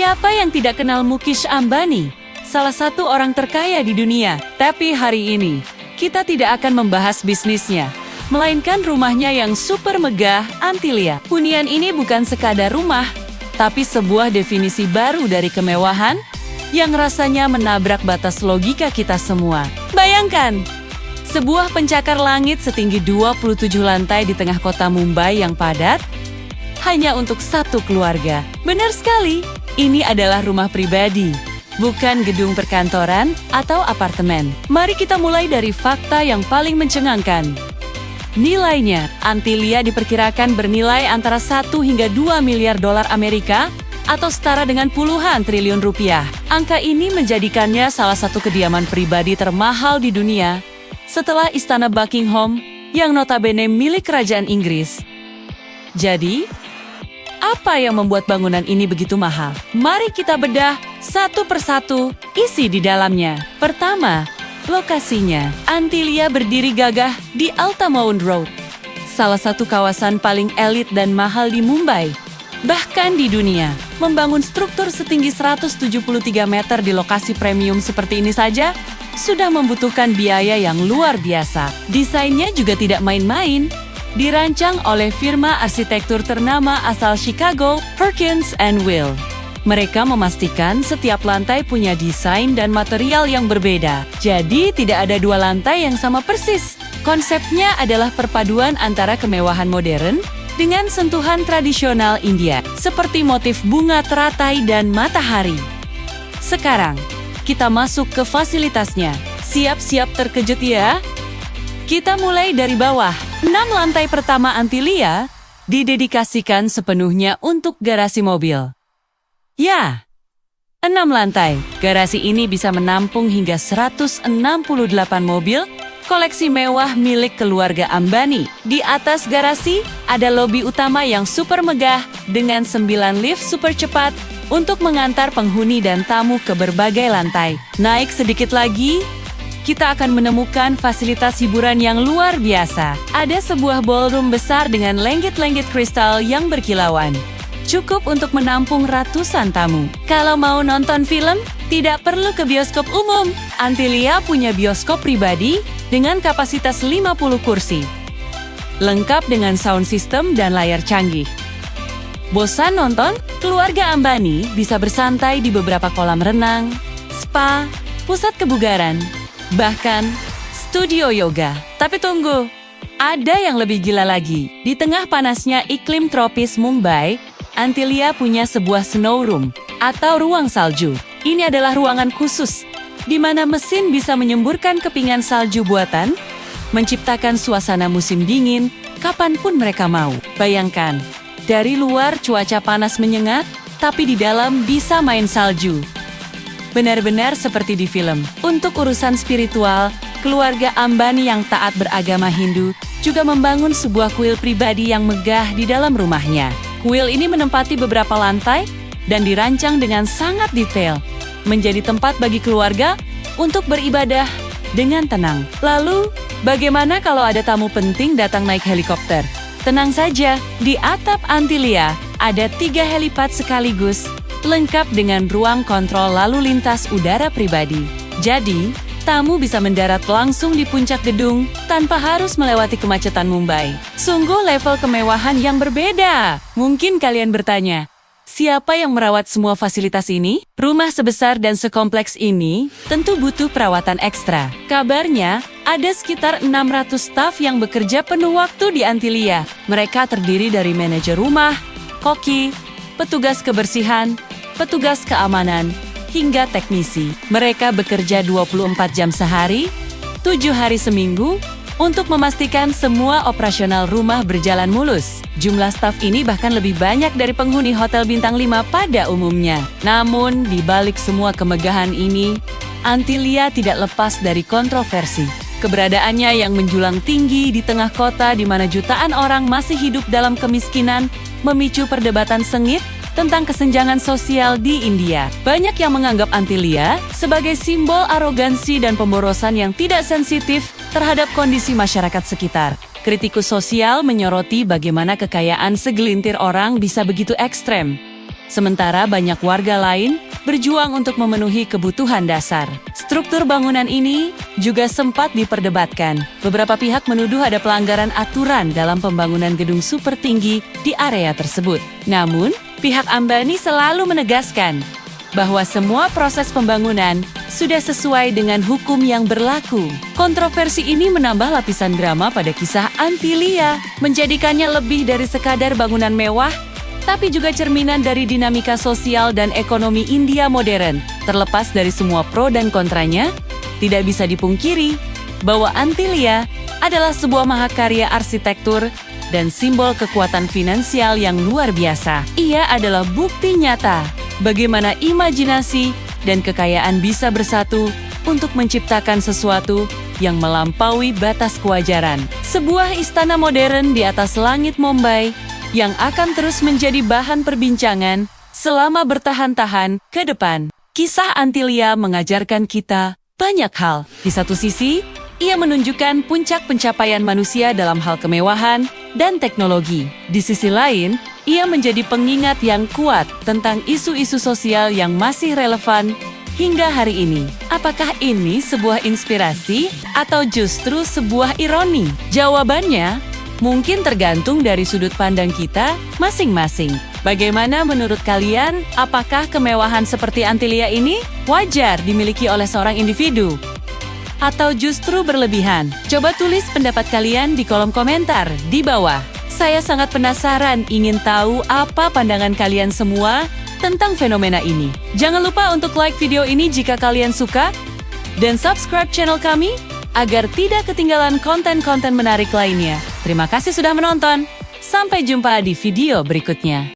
Siapa yang tidak kenal Mukesh Ambani, salah satu orang terkaya di dunia? Tapi hari ini, kita tidak akan membahas bisnisnya, melainkan rumahnya yang super megah, Antilia. Hunian ini bukan sekadar rumah, tapi sebuah definisi baru dari kemewahan yang rasanya menabrak batas logika kita semua. Bayangkan, sebuah pencakar langit setinggi 27 lantai di tengah kota Mumbai yang padat, hanya untuk satu keluarga. Benar sekali, ini adalah rumah pribadi, bukan gedung perkantoran atau apartemen. Mari kita mulai dari fakta yang paling mencengangkan. Nilainya, Antilia diperkirakan bernilai antara 1 hingga 2 miliar dolar Amerika atau setara dengan puluhan triliun rupiah. Angka ini menjadikannya salah satu kediaman pribadi termahal di dunia setelah Istana Buckingham yang notabene milik Kerajaan Inggris. Jadi, apa yang membuat bangunan ini begitu mahal? Mari kita bedah satu persatu isi di dalamnya. Pertama, lokasinya. Antilia berdiri gagah di Altamont Road, salah satu kawasan paling elit dan mahal di Mumbai, bahkan di dunia. Membangun struktur setinggi 173 meter di lokasi premium seperti ini saja sudah membutuhkan biaya yang luar biasa. Desainnya juga tidak main-main. Dirancang oleh firma arsitektur ternama asal Chicago, Perkins and Will. Mereka memastikan setiap lantai punya desain dan material yang berbeda. Jadi tidak ada dua lantai yang sama persis. Konsepnya adalah perpaduan antara kemewahan modern dengan sentuhan tradisional India, seperti motif bunga teratai dan matahari. Sekarang, kita masuk ke fasilitasnya. Siap-siap terkejut ya? Kita mulai dari bawah. 6 lantai pertama Antilia didedikasikan sepenuhnya untuk garasi mobil. Ya, 6 lantai. Garasi ini bisa menampung hingga 168 mobil koleksi mewah milik keluarga Ambani. Di atas garasi, ada lobi utama yang super megah dengan 9 lift super cepat untuk mengantar penghuni dan tamu ke berbagai lantai. Naik sedikit lagi, kita akan menemukan fasilitas hiburan yang luar biasa. Ada sebuah ballroom besar dengan lenggit-lenggit kristal yang berkilauan. Cukup untuk menampung ratusan tamu. Kalau mau nonton film, tidak perlu ke bioskop umum. Antilia punya bioskop pribadi dengan kapasitas 50 kursi. Lengkap dengan sound system dan layar canggih. Bosan nonton? Keluarga Ambani bisa bersantai di beberapa kolam renang, spa, pusat kebugaran, bahkan studio yoga. Tapi tunggu, ada yang lebih gila lagi. Di tengah panasnya iklim tropis Mumbai, Antilia punya sebuah snow room atau ruang salju. Ini adalah ruangan khusus di mana mesin bisa menyemburkan kepingan salju buatan, menciptakan suasana musim dingin kapanpun mereka mau. Bayangkan, dari luar cuaca panas menyengat, tapi di dalam bisa main salju. Benar-benar seperti di film. Untuk urusan spiritual, keluarga Ambani yang taat beragama Hindu juga membangun sebuah kuil pribadi yang megah di dalam rumahnya. Kuil ini menempati beberapa lantai dan dirancang dengan sangat detail, menjadi tempat bagi keluarga untuk beribadah dengan tenang. Lalu, bagaimana kalau ada tamu penting datang naik helikopter? Tenang saja, di atap Antilia ada 3 helipad sekaligus, lengkap dengan ruang kontrol lalu lintas udara pribadi. Jadi, tamu bisa mendarat langsung di puncak gedung tanpa harus melewati kemacetan Mumbai. Sungguh level kemewahan yang berbeda. Mungkin kalian bertanya, siapa yang merawat semua fasilitas ini? Rumah sebesar dan sekompleks ini tentu butuh perawatan ekstra. Kabarnya, ada sekitar 600 staf yang bekerja penuh waktu di Antilia. Mereka terdiri dari manajer rumah, koki, petugas kebersihan, petugas keamanan, hingga teknisi. Mereka bekerja 24 jam sehari, 7 hari seminggu, untuk memastikan semua operasional rumah berjalan mulus. Jumlah staf ini bahkan lebih banyak dari penghuni hotel bintang 5 pada umumnya. Namun, di balik semua kemegahan ini, Antilia tidak lepas dari kontroversi. Keberadaannya yang menjulang tinggi di tengah kota di mana jutaan orang masih hidup dalam kemiskinan, memicu perdebatan sengit tentang kesenjangan sosial di India. Banyak yang menganggap Antilia sebagai simbol arogansi dan pemborosan yang tidak sensitif terhadap kondisi masyarakat sekitar. Kritikus sosial menyoroti bagaimana kekayaan segelintir orang bisa begitu ekstrem. sementara banyak warga lain berjuang untuk memenuhi kebutuhan dasar. Struktur bangunan ini juga sempat diperdebatkan. Beberapa pihak menuduh ada pelanggaran aturan dalam pembangunan gedung super tinggi di area tersebut. Namun, pihak Ambani selalu menegaskan bahwa semua proses pembangunan sudah sesuai dengan hukum yang berlaku. Kontroversi ini menambah lapisan drama pada kisah Antilia, menjadikannya lebih dari sekadar bangunan mewah, tapi juga cerminan dari dinamika sosial dan ekonomi India modern. Terlepas dari semua pro dan kontranya, tidak bisa dipungkiri bahwa Antilia adalah sebuah mahakarya arsitektur dan simbol kekuatan finansial yang luar biasa. Ia adalah bukti nyata bagaimana imajinasi dan kekayaan bisa bersatu untuk menciptakan sesuatu yang melampaui batas kewajaran. Sebuah istana modern di atas langit Mumbai yang akan terus menjadi bahan perbincangan selama bertahan-tahan ke depan. Kisah Antilia mengajarkan kita banyak hal. Di satu sisi, ia menunjukkan puncak pencapaian manusia dalam hal kemewahan dan teknologi. Di sisi lain, ia menjadi pengingat yang kuat tentang isu-isu sosial yang masih relevan hingga hari ini. Apakah ini sebuah inspirasi atau justru sebuah ironi? Jawabannya mungkin tergantung dari sudut pandang kita masing-masing. Bagaimana menurut kalian? Apakah kemewahan seperti Antilia ini wajar dimiliki oleh seorang individu? Atau justru berlebihan? Coba tulis pendapat kalian di kolom komentar di bawah. Saya sangat penasaran ingin tahu apa pandangan kalian semua tentang fenomena ini. Jangan lupa untuk like video ini jika kalian suka, dan subscribe channel kami agar tidak ketinggalan konten-konten menarik lainnya. Terima kasih sudah menonton. Sampai jumpa di video berikutnya.